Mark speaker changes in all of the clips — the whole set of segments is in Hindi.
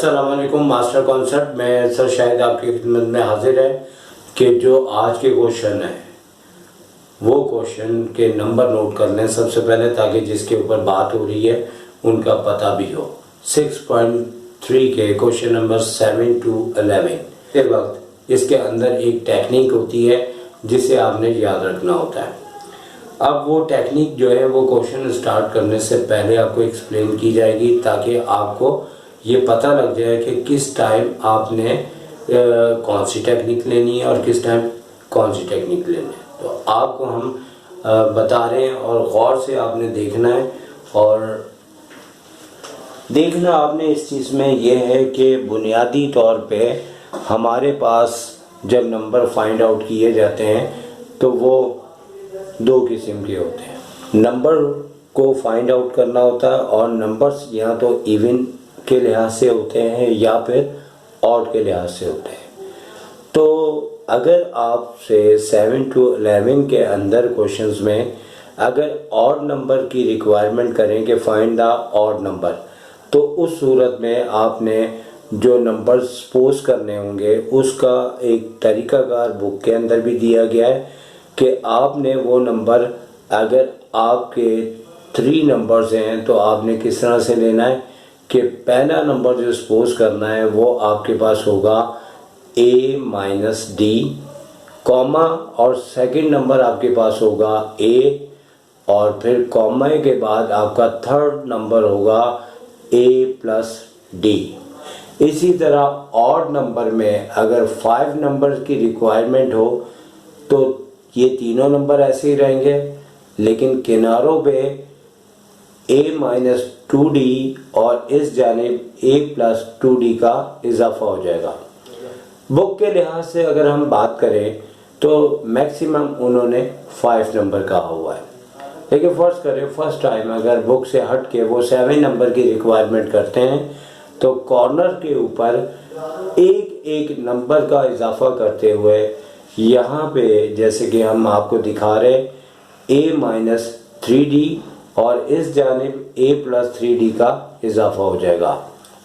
Speaker 1: अस्सलाम वालेकुम मास्टर कॉन्सेप्ट में सर शायद आपकी खिदमत में हाजिर है कि जो आज के क्वेश्चन है वो क्वेश्चन के नंबर नोट कर लें सबसे पहले, ताकि जिसके ऊपर बात हो रही है उनका पता भी हो। 6.3 के क्वेश्चन नंबर 7 to 11 के वक्त इसके अंदर एक टेक्निक होती है जिसे आपने याद रखना होता है। अब वो टेक्निक जो है वो क्वेश्चन स्टार्ट करने से पहले आपको एक्सप्लेन की जाएगी, ताकि आपको ये पता लग जाए कि किस टाइम आपने कौन सी टेक्निक लेनी है और किस टाइम कौन सी टेक्निक लेनी है। तो आपको हम बता रहे हैं और गौर से आपने देखना है। और देखना आपने इस चीज़ में ये है कि बुनियादी तौर पे हमारे पास जब नंबर फाइंड आउट किए जाते हैं तो वो दो किस्म के होते हैं। नंबर को फाइंड आउट करना होता है और नंबर्स या तो इवन के लिहाज से होते हैं या फिर ऑड के लिहाज से होते हैं। तो अगर आपसे 7 to 11 के अंदर क्वेश्चंस में अगर ऑड नंबर की रिक्वायरमेंट करें कि फाइंड द ऑड नंबर, तो उस सूरत में आपने जो नंबर सपोज करने होंगे उसका एक तरीकाकार बुक के अंदर भी दिया गया है कि आपने वो नंबर, अगर आपके 3 नंबर्स हैं तो आपने किस तरह से लेना है कि पहला नंबर जो सपोज करना है वो आपके पास होगा a माइनस डी कॉमा, और सेकंड नंबर आपके पास होगा a, और फिर कॉमा के बाद आपका थर्ड नंबर होगा a प्लस डी। इसी तरह ऑड नंबर में अगर 5 नंबर की रिक्वायरमेंट हो तो ये तीनों नंबर ऐसे ही रहेंगे, लेकिन किनारों पे a माइनस 2d और इस जानिब a प्लस 2d का इजाफा हो जाएगा। बुक के लिहाज से अगर हम बात करें तो मैक्सिमम उन्होंने 5 नंबर कहा हुआ है, लेकिन फर्ज करें फर्स्ट टाइम अगर बुक से हट के वो 7 नंबर की रिक्वायरमेंट करते हैं तो कॉर्नर के ऊपर एक नंबर का इजाफा करते हुए यहाँ पे जैसे कि हम आपको दिखा रहे a माइनस 3d और इस जानिब a प्लस 3d का इजाफा हो जाएगा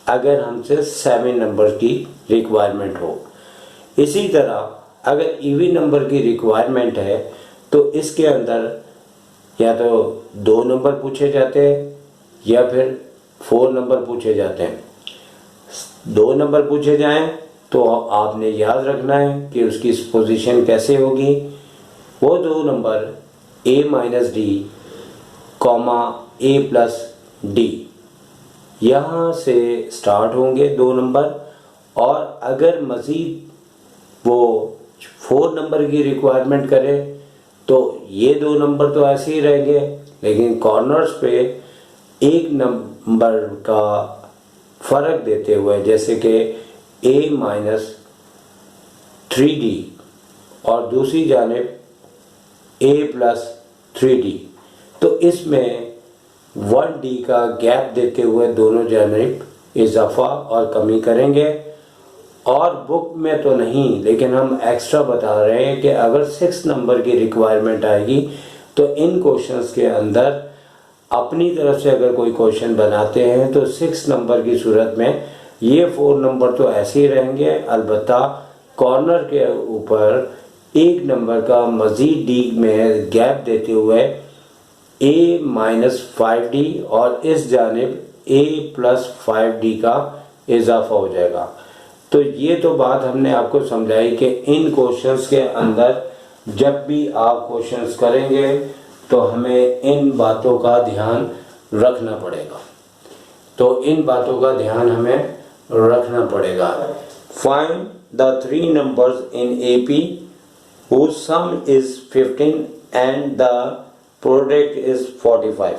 Speaker 1: अगर हमसे 7 नंबर की रिक्वायरमेंट हो। इसी तरह अगर इवन नंबर की रिक्वायरमेंट है तो इसके अंदर या तो 2 नंबर पूछे जाते हैं या फिर 4 नंबर पूछे जाते हैं। 2 नंबर पूछे जाएं तो आपने याद रखना है कि उसकी पोजीशन कैसे होगी। वो 2 number a minus D comma a plus D, यहाँ से स्टार्ट होंगे 2 नंबर। और अगर मज़ीद वो 4 नंबर की रिक्वायरमेंट करे तो ये 2 नंबर तो ऐसे ही रहेंगे, लेकिन कॉर्नर्स पे एक नंबर का फ़र्क देते हुए जैसे कि a माइनस 3d और दूसरी जानिब a प्लस 3d, तो इसमें 1d का गैप देते हुए दोनों जानिब इजाफा और कमी करेंगे। और बुक में तो नहीं, लेकिन हम एक्स्ट्रा बता रहे हैं कि अगर 6 नंबर की रिक्वायरमेंट आएगी तो इन क्वेश्चंस के अंदर अपनी तरफ से अगर कोई क्वेश्चन बनाते हैं तो 6 नंबर की सूरत में ये 4 नंबर तो ऐसे ही रहेंगे, अलबत्ता कॉर्नर के ऊपर एक नंबर का मज़ीद डी में गैप देते हुए a माइनस 5d और इस जानिब a प्लस 5d का इजाफा हो जाएगा। तो ये तो बात हमने आपको समझाई कि इन क्वेश्चंस के अंदर जब भी आप क्वेश्चंस करेंगे तो हमें इन बातों का ध्यान रखना पड़ेगा। तो इन बातों का ध्यान हमें रखना पड़ेगा। Find the 3 numbers in AP whose sum is 15 and the product is 45।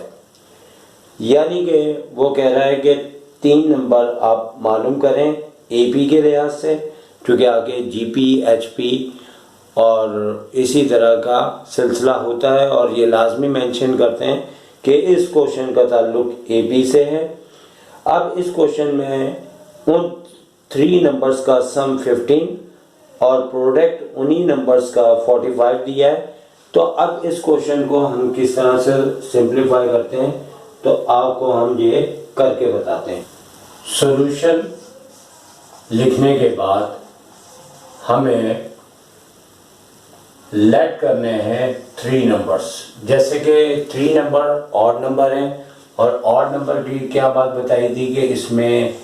Speaker 1: यानी कि वो कह रहा है कि 3 नंबर आप मालूम करें AP के लिहाज से, क्योंकि आगे GP HP और इसी तरह का सिलसिला होता है और ये लाजमी मेंशन करते हैं कि इस क्वेश्चन का ताल्लुक AP से है। अब इस क्वेश्चन में उन 3 नंबर्स का सम 15 और प्रोडक्ट उन्हीं नंबर्स का 45 दिया है। तो अब इस क्वेश्चन को हम किस तरह से सिंप्लीफाई करते हैं तो आपको हम ये करके बताते हैं। सॉल्यूशन लिखने के बाद हमें लेट करने हैं 3 नंबर्स। जैसे कि 3 नंबर ऑड नंबर हैं और ऑड नंबर की क्या बात बताई थी कि इसमें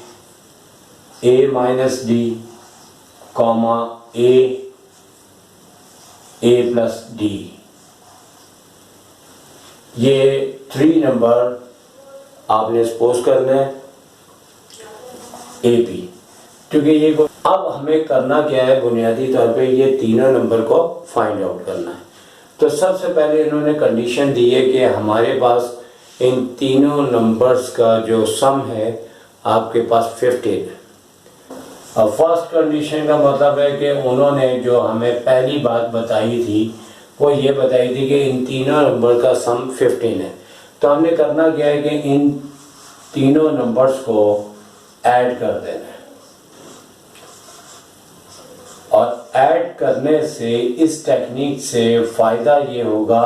Speaker 1: a minus D comma a plus D, ये 3 नंबर आपने सपोज करना है ए पी, क्योंकि ये अब हमें करना क्या है, बुनियादी तौर पे ये तीनों नंबर को फाइंड आउट करना है। तो सबसे पहले इन्होंने कंडीशन दी है कि हमारे पास इन तीनों नंबर्स का जो सम है आपके पास 15। अब फर्स्ट कंडीशन का मतलब है कि उन्होंने जो हमें पहली बात बताई थी वो ये बताई थी कि इन तीनों नंबर का सम 15 है। तो हमने करना क्या है कि इन तीनों नंबर्स को ऐड कर देना है, और ऐड करने से इस टेक्निक से फ़ायदा ये होगा,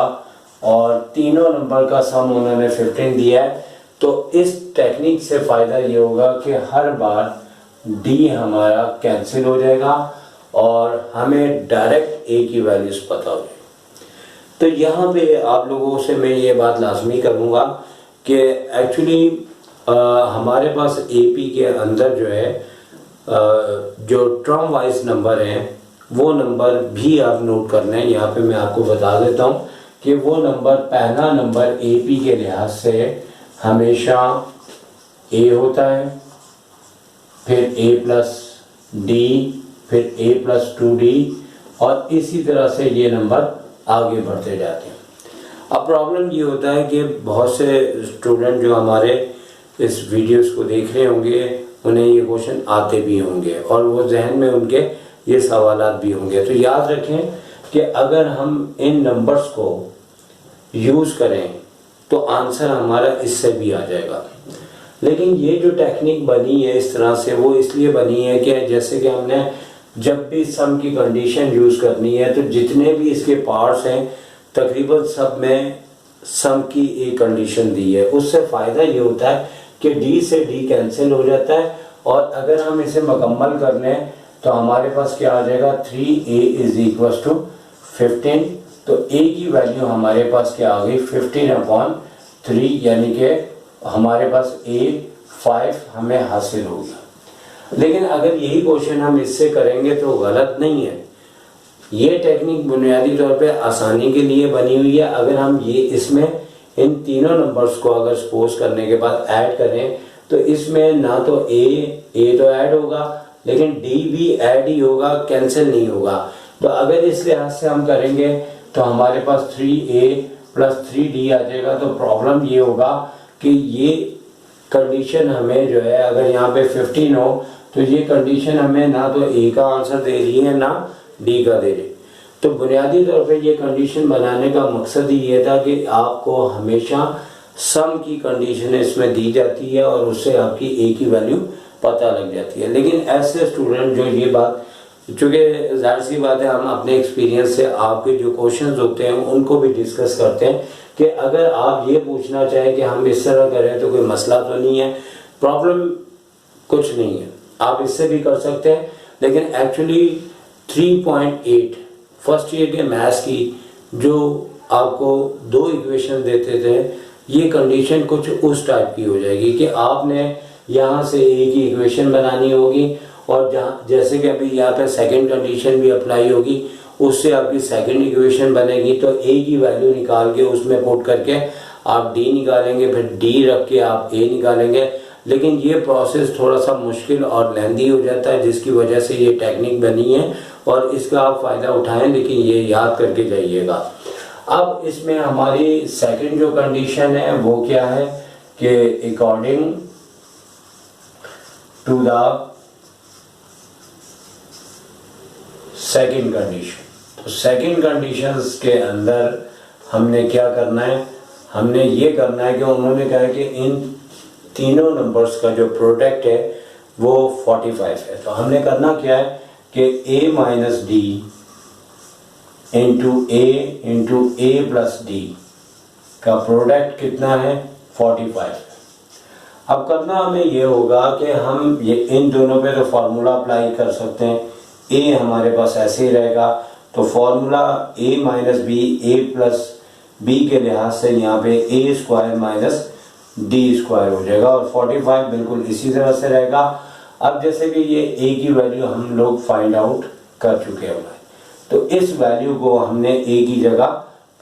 Speaker 1: और तीनों नंबर का सम उन्होंने 15 दिया है, तो इस टेक्निक से फ़ायदा ये होगा कि हर बार डी हमारा कैंसिल हो जाएगा और हमें डायरेक्ट ए की वैल्यूज़ पता हो जाएगी। तो यहाँ पे आप लोगों से मैं ये बात लाजमी करूँगा कि एक्चुअली हमारे पास एपी के अंदर जो है जो टर्म वाइज नंबर हैं वो नंबर भी आप नोट करना है। यहाँ पे मैं आपको बता देता हूँ कि वो नंबर, पहला नंबर एपी के लिहाज से हमेशा ए होता है, फिर ए प्लस डी, फिर ए प्लस 2d, और इसी तरह से ये नंबर आगे बढ़ते जाते हैं। अब प्रॉब्लम ये होता है कि बहुत से स्टूडेंट जो हमारे इस वीडियोस को देख रहे होंगे उन्हें ये क्वेश्चन आते भी होंगे और वो जहन में उनके ये सवालात भी होंगे। तो याद रखें कि अगर हम इन नंबर्स को यूज़ करें तो आंसर हमारा इससे भी आ जाएगा। लेकिन ये जो टेक्निक बनी है इस तरह से, वो इसलिए बनी है कि जैसे कि हमने जब भी सम की कंडीशन यूज़ करनी है तो जितने भी इसके पार्ट्स हैं तकरीबन सब में सम की एक कंडीशन दी है। उससे फ़ायदा ये होता है कि डी से डी कैंसिल हो जाता है, और अगर हम इसे मुकम्मल कर लें तो हमारे पास क्या आ जाएगा, 3a इज इक्वल टू 15। तो a की वैल्यू हमारे पास क्या आ गई, 15/3, यानी कि हमारे पास a 5 हमें हासिल होगा। लेकिन अगर यही क्वेश्चन हम इससे करेंगे तो गलत नहीं है। ये टेक्निक बुनियादी तौर पे आसानी के लिए बनी हुई है। अगर हम ये इसमें इन तीनों नंबर्स को अगर सपोज करने के बाद ऐड करें तो इसमें ना तो ए तो ऐड होगा लेकिन डी भी ऐड ही होगा, कैंसिल नहीं होगा। तो अगर इस लिहाज से हम करेंगे तो हमारे पास 3a प्लस 3d आ जाएगा। तो प्रॉब्लम ये होगा कि ये कंडीशन हमें जो है, अगर यहाँ पे 15 हो तो ये कंडीशन हमें ना तो a का आंसर दे रही है ना d का दे रही। तो बुनियादी तौर पे ये कंडीशन बनाने का मकसद ही ये था कि आपको हमेशा सम की कंडीशन इसमें दी जाती है और उससे आपकी a की वैल्यू पता लग जाती है। लेकिन ऐसे स्टूडेंट जो ये बात, चूँकि जाहिर सी बात है हम अपने एक्सपीरियंस से आपके जो क्वेश्चंस होते हैं उनको भी डिस्कस करते हैं कि अगर आप ये पूछना चाहें कि हम इस तरह करें तो कोई मसला तो नहीं है, प्रॉब्लम कुछ नहीं है, आप इससे भी कर सकते हैं। लेकिन एक्चुअली 3.8 फर्स्ट ईयर के मैथ्स की जो आपको 2 इक्वेशन देते थे, ये कंडीशन कुछ उस टाइप की हो जाएगी कि आपने यहाँ से ए की इक्वेशन बनानी होगी और जहाँ जैसे कि अभी यहाँ पे सेकंड कंडीशन भी अप्लाई होगी, उससे आपकी सेकंड इक्वेशन बनेगी। तो ए की वैल्यू निकाल के उसमें पुट करके आप डी निकालेंगे, फिर डी रख के आप ए निकालेंगे। लेकिन ये प्रोसेस थोड़ा सा मुश्किल और लेंदी हो जाता है, जिसकी वजह से ये टेक्निक बनी है और इसका आप फ़ायदा उठाएं, लेकिन ये याद करके जाइएगा। अब इसमें हमारी सेकंड जो कंडीशन है वो क्या है कि according to the second condition, तो सेकंड कंडीशन के अंदर हमने क्या करना है, हमने ये करना है कि उन्होंने कहा कि इन तीनों नंबर्स का जो प्रोडक्ट है वो 45 है। तो हमने करना क्या है कि a minus D into A plus D का प्रोडक्ट कितना है, 45। अब करना हमें ये होगा कि हम ये इन दोनों पे तो फार्मूला अप्लाई कर सकते हैं। ए हमारे पास ऐसे ही रहेगा, तो फार्मूला ए माइनस बी, ए प्लस बी के लिहाज से यहाँ पे ए स्क्वायर माइनस डी स्क्वायर हो जाएगा और 45 बिल्कुल इसी तरह से रहेगा। अब जैसे कि ये ए की वैल्यू हम लोग फाइंड आउट कर चुके हैं, तो इस वैल्यू को हमने ए की जगह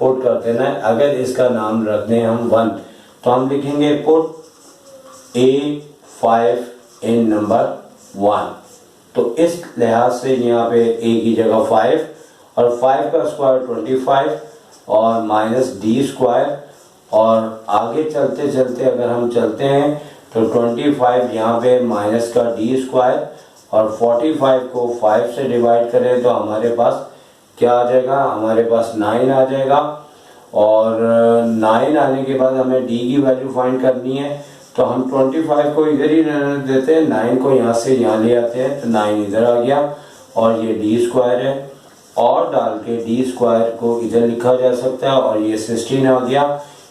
Speaker 1: पुट कर देना है। अगर इसका नाम रख दें हम 1, तो हम लिखेंगे पुट A5 इन नंबर 1। तो इस लिहाज से यहाँ पे a की जगह 5 और 5 का स्क्वायर 25 और माइनस डी स्क्वायर, और आगे चलते चलते अगर हम चलते हैं तो 25 यहाँ पे माइनस का डी स्क्वायर और 45 को 5 से डिवाइड करें तो हमारे पास क्या आ जाएगा, हमारे पास 9 आ जाएगा। और 9 आने के बाद हमें डी की वैल्यू फाइंड करनी है, तो हम 25 को इधर ही रहने देते हैं, 9 को यहाँ से यहाँ ले आते हैं, तो 9 इधर आ गया और ये डी स्क्वायर है, और डाल के डी स्क्वायर को इधर लिखा जा सकता है और ये 16 आ गया।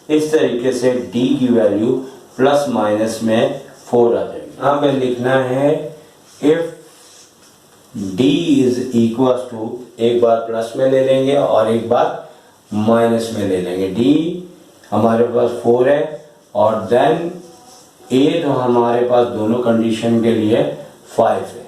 Speaker 1: इस तरीके से डी की वैल्यू प्लस माइनस में 4 आ जाएगी। हमें लिखना है if d is equal to, एक बार प्लस में ले लेंगे और एक बार माइनस में ले लेंगे। डी हमारे पास 4 है और देन ए तो हमारे पास दोनों कंडीशन के लिए 5 है।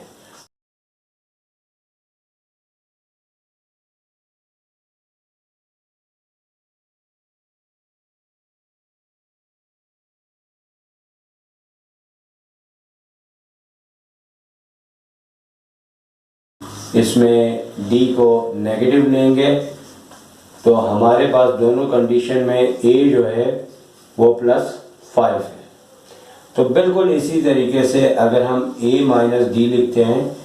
Speaker 1: इसमें डी को नेगेटिव लेंगे तो हमारे पास दोनों कंडीशन में ए जो है वो +5 है। तो बिल्कुल इसी तरीके से अगर हम a माइनस डी लिखते हैं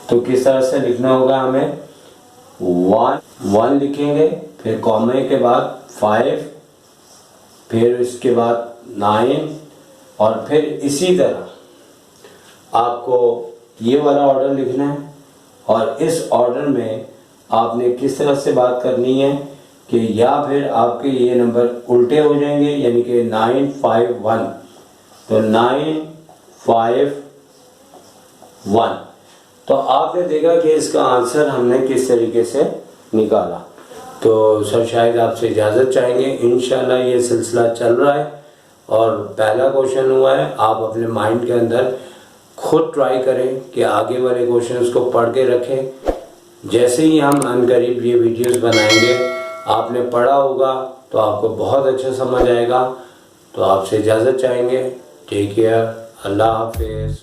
Speaker 1: तो किस तरह से लिखना होगा, हमें 1 लिखेंगे, फिर कॉमे के बाद 5, फिर इसके बाद 9 और फिर इसी तरह आपको ये वाला ऑर्डर लिखना है। और इस ऑर्डर में आपने किस तरह से बात करनी है कि या फिर आपके ये नंबर उल्टे हो जाएंगे, यानी कि 9 5 1, तो 9 5 1। तो आपने देखा कि इसका आंसर हमने किस तरीके से निकाला। तो सर शायद आपसे इजाज़त चाहेंगे, इंशाल्लाह ये सिलसिला चल रहा है और पहला क्वेश्चन हुआ है। आप अपने माइंड के अंदर खुद ट्राई करें कि आगे वाले क्वेश्चंस को पढ़ के रखें। जैसे ही हम अनकरीब ये वीडियोस बनाएंगे, आपने पढ़ा होगा तो आपको बहुत अच्छा समझ आएगा। तो आपसे इजाज़त चाहेंगे, टेक केयर, अल्लाह हाफिज़।